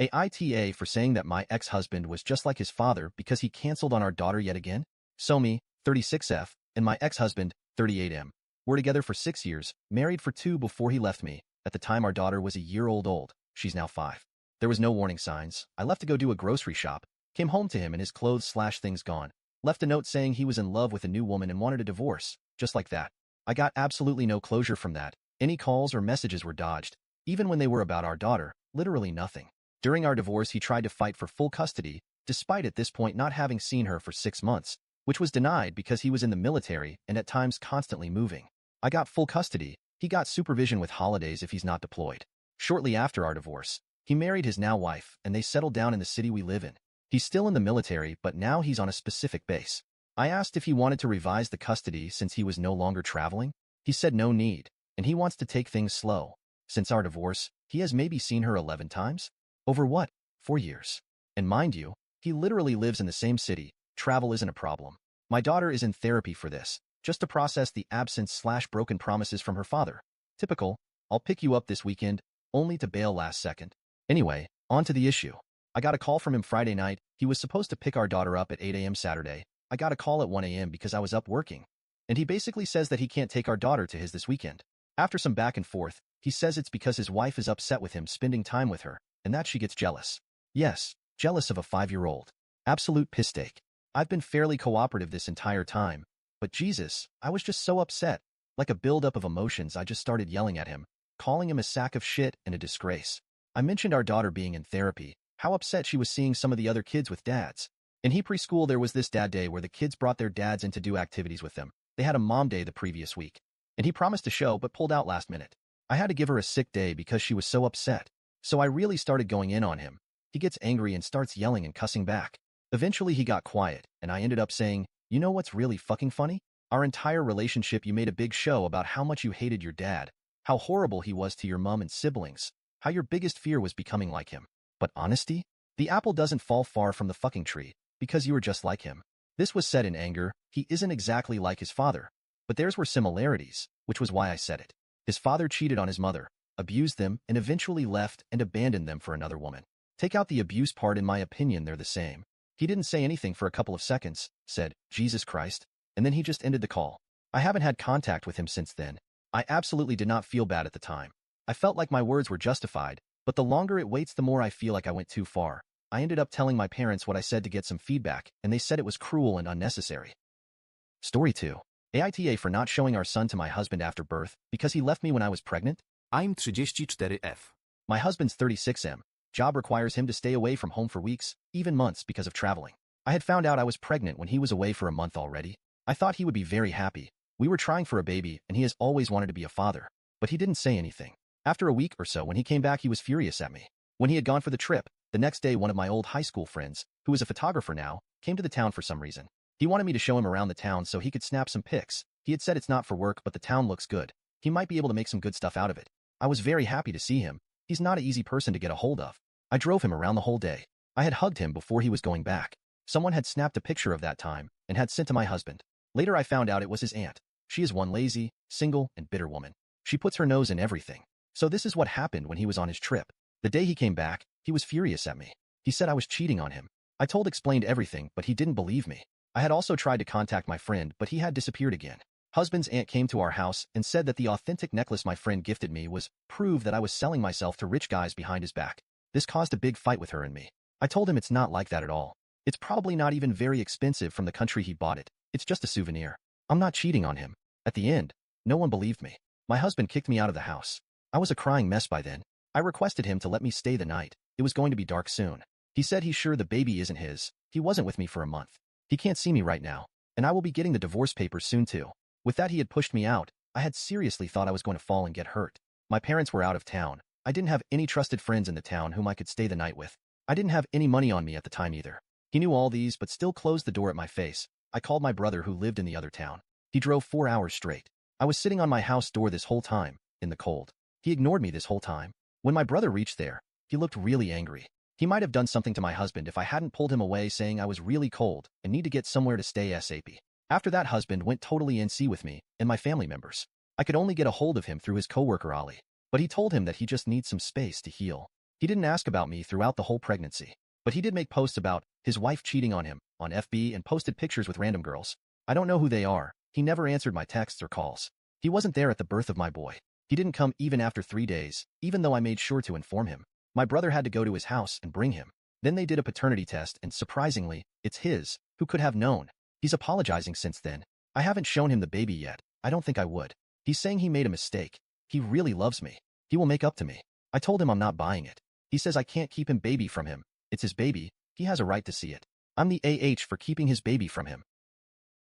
AITA for saying that my ex-husband was just like his father because he canceled on our daughter yet again? So me, 36F, and my ex-husband, 38M, were together for 6 years, married for 2 before he left me. At the time our daughter was a year old. She's now 5. There was no warning signs. I left to go do a grocery shop, came home to him and his clothes/things gone, left a note saying he was in love with a new woman and wanted a divorce, just like that. I got absolutely no closure from that. Any calls or messages were dodged. Even when they were about our daughter, literally nothing. During our divorce, he tried to fight for full custody, despite at this point not having seen her for 6 months, which was denied because he was in the military and at times constantly moving. I got full custody. He got supervision with holidays if he's not deployed. Shortly after our divorce, he married his now wife and they settled down in the city we live in. He's still in the military, but now he's on a specific base. I asked if he wanted to revise the custody since he was no longer traveling. He said no need, and he wants to take things slow. Since our divorce, he has maybe seen her 11 times? Over what? 4 years. And mind you, he literally lives in the same city. Travel isn't a problem. My daughter is in therapy for this, just to process the absence/broken promises from her father. Typical, I'll pick you up this weekend, only to bail last second. Anyway, on to the issue. I got a call from him Friday night. He was supposed to pick our daughter up at 8 a.m. Saturday. I got a call at 1 a.m. because I was up working. And he basically says that he can't take our daughter to his this weekend. After some back and forth, he says it's because his wife is upset with him spending time with her, and that she gets jealous. Yes, jealous of a 5-year-old. Absolute piss-take. I've been fairly cooperative this entire time, but Jesus, I was just so upset. Like a buildup of emotions, I just started yelling at him, calling him a sack of shit and a disgrace. I mentioned our daughter being in therapy, how upset she was seeing some of the other kids with dads. In preschool there was this dad day where the kids brought their dads in to do activities with them. They had a mom day the previous week, and he promised to show but pulled out last minute. I had to give her a sick day because she was so upset. So I really started going in on him. He gets angry and starts yelling and cussing back. Eventually he got quiet, and I ended up saying, you know what's really fucking funny? Our entire relationship you made a big show about how much you hated your dad, how horrible he was to your mom and siblings, how your biggest fear was becoming like him. But honesty? The apple doesn't fall far from the fucking tree, because you were just like him. This was said in anger. He isn't exactly like his father, but theirs were similarities, which was why I said it. His father cheated on his mother, abused them, and eventually left and abandoned them for another woman. Take out the abuse part, in my opinion, they're the same. He didn't say anything for a couple of seconds, said, Jesus Christ, and then he just ended the call. I haven't had contact with him since then. I absolutely did not feel bad at the time. I felt like my words were justified, but the longer it waits, the more I feel like I went too far. I ended up telling my parents what I said to get some feedback, and they said it was cruel and unnecessary. Story 2. AITA for not showing our son to my husband after birth because he left me when I was pregnant? I'm 34F. My husband's 36M. Job requires him to stay away from home for weeks, even months because of traveling. I had found out I was pregnant when he was away for a month already. I thought he would be very happy. We were trying for a baby and he has always wanted to be a father, but he didn't say anything. After a week or so when he came back, he was furious at me. When he had gone for the trip, the next day one of my old high school friends, who is a photographer now, came to the town for some reason. He wanted me to show him around the town so he could snap some pics. He had said it's not for work, but the town looks good. He might be able to make some good stuff out of it. I was very happy to see him. He's not an easy person to get a hold of. I drove him around the whole day. I had hugged him before he was going back. Someone had snapped a picture of that time and had sent to my husband. Later I found out it was his aunt. She is one lazy, single, and bitter woman. She puts her nose in everything. So this is what happened when he was on his trip. The day he came back, he was furious at me. He said I was cheating on him. I explained everything, but he didn't believe me. I had also tried to contact my friend, but he had disappeared again. Husband's aunt came to our house and said that the authentic necklace my friend gifted me was proof that I was selling myself to rich guys behind his back. This caused a big fight with her and me. I told him it's not like that at all. It's probably not even very expensive from the country he bought it. It's just a souvenir. I'm not cheating on him. At the end, no one believed me. My husband kicked me out of the house. I was a crying mess by then. I requested him to let me stay the night. It was going to be dark soon. He said he's sure the baby isn't his. He wasn't with me for a month. He can't see me right now, and I will be getting the divorce papers soon too. With that, he had pushed me out. I had seriously thought I was going to fall and get hurt. My parents were out of town. I didn't have any trusted friends in the town whom I could stay the night with. I didn't have any money on me at the time either. He knew all these but still closed the door at my face. I called my brother who lived in the other town. He drove 4 hours straight. I was sitting on my house door this whole time, in the cold. He ignored me this whole time. When my brother reached there, he looked really angry. He might have done something to my husband if I hadn't pulled him away saying I was really cold and need to get somewhere to stay ASAP. After that, husband went totally NC with me and my family members. I could only get a hold of him through his coworker Ali, but he told him that he just needs some space to heal. He didn't ask about me throughout the whole pregnancy. But he did make posts about his wife cheating on him on FB and posted pictures with random girls. I don't know who they are. He never answered my texts or calls. He wasn't there at the birth of my boy. He didn't come even after 3 days, even though I made sure to inform him. My brother had to go to his house and bring him. Then they did a paternity test and surprisingly, it's his. Who could have known? He's apologizing since then. I haven't shown him the baby yet. I don't think I would. He's saying he made a mistake. He really loves me. He will make up to me. I told him I'm not buying it. He says I can't keep him baby from him. It's his baby. He has a right to see it. I'm the AH for keeping his baby from him.